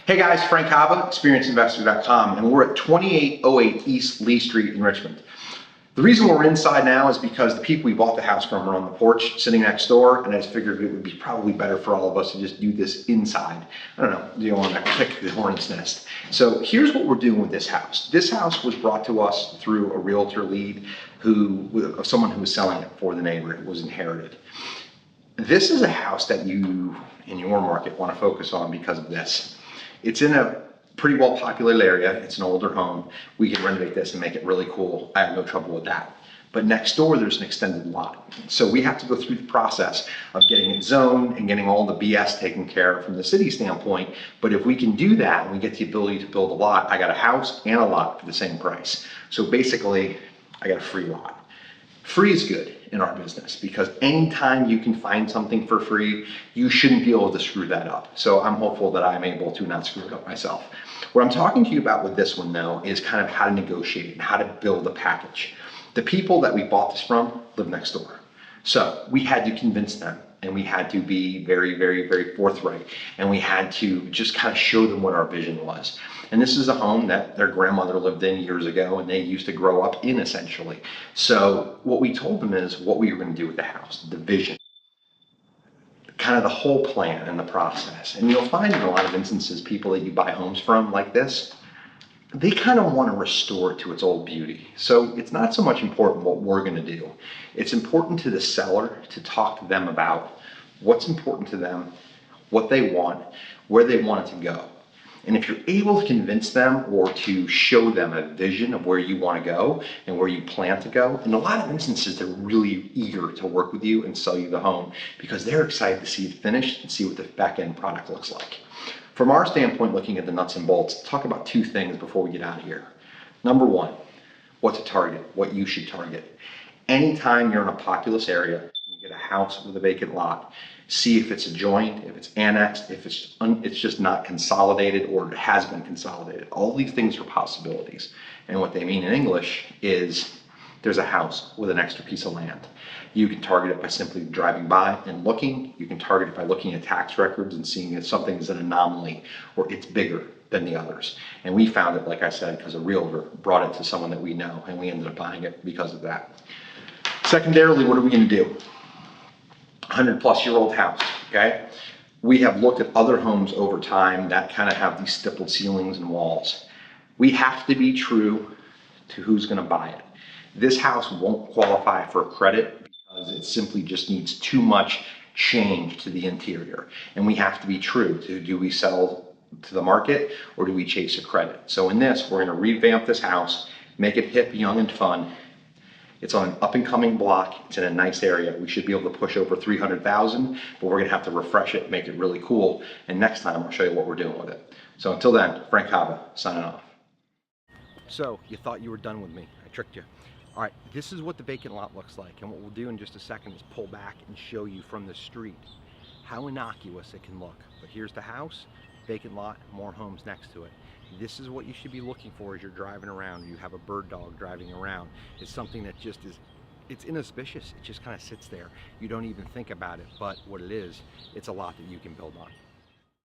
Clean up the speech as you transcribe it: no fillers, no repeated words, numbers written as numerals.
Hey guys, Frank Cava, experienceinvestor.com, and we're at 2808 East Lee Street in Richmond. The reason we're inside now is because the people we bought the house from are on the porch sitting next door, and I just figured it would be probably better for all of us to just do this inside. I don't know, you don't want to pick the hornet's nest. So here's what we're doing with this house. This house was brought to us through a realtor lead of someone who was selling it for the neighbor. It was inherited. This is a house that you, in your market, want to focus on because of this. It's in a pretty well populated area. It's an older home. We can renovate this and make it really cool. I have no trouble with that. But next door, there's an extended lot. So we have to go through the process of getting it zoned and getting all the BS taken care of from the city standpoint. But if we can do that and we get the ability to build a lot, I got a house and a lot for the same price. So basically, I got a free lot. Free is good in our business because anytime you can find something for free, you shouldn't be able to screw that up. So I'm hopeful that I'm able to not screw it up myself. What I'm talking to you about with this one though is kind of how to negotiate and how to build a package. The people that we bought this from live next door. So we had to convince them and we had to be very, very, very forthright. And we had to just kind of show them what our vision was. And this is a home that their grandmother lived in years ago and they used to grow up in essentially. So what we told them is what we were going to do with the house, the vision, kind of the whole plan and the process. And you'll find in a lot of instances, people that you buy homes from like this, they kind of want to restore it to its old beauty. So it's not so much important what we're going to do. It's important to the seller to talk to them about what's important to them, what they want, where they want it to go. And if you're able to convince them or to show them a vision of where you want to go and where you plan to go, in a lot of instances, they're really eager to work with you and sell you the home because they're excited to see it finished and see what the back end product looks like. From our standpoint, looking at the nuts and bolts, talk about two things before we get out of here. Number one, what to target, what you should target. Anytime you're in a populous area, you get a house with a vacant lot, see if it's adjoined, if it's annexed, if it's just not consolidated or it has been consolidated. All these things are possibilities. And what they mean in English is there's a house with an extra piece of land. You can target it by simply driving by and looking. You can target it by looking at tax records and seeing if something is an anomaly or it's bigger than the others. And we found it, like I said, because a realtor brought it to someone that we know and we ended up buying it because of that. Secondarily, what are we going to do? 100-plus-year-old house, okay? We have looked at other homes over time that kind of have these stippled ceilings and walls. We have to be true to who's going to buy it. This house won't qualify for credit because it simply just needs too much change to the interior. And we have to be true to, do we sell to the market or do we chase a credit? So in this, we're going to revamp this house, make it hip, young, and fun. It's on an up-and-coming block. It's in a nice area. We should be able to push over 300,000, but we're going to have to refresh it, make it really cool. And next time, I'll show you what we're doing with it. So until then, Frank Cava, signing off. So you thought you were done with me. I tricked you. All right, this is what the vacant lot looks like. And what we'll do in just a second is pull back and show you from the street how innocuous it can look. But here's the house, vacant lot, more homes next to it. This is what you should be looking for as you're driving around. You have a bird dog driving around. It's something that just is, it's inauspicious. It just kind of sits there. You don't even think about it, but what it is, it's a lot that you can build on.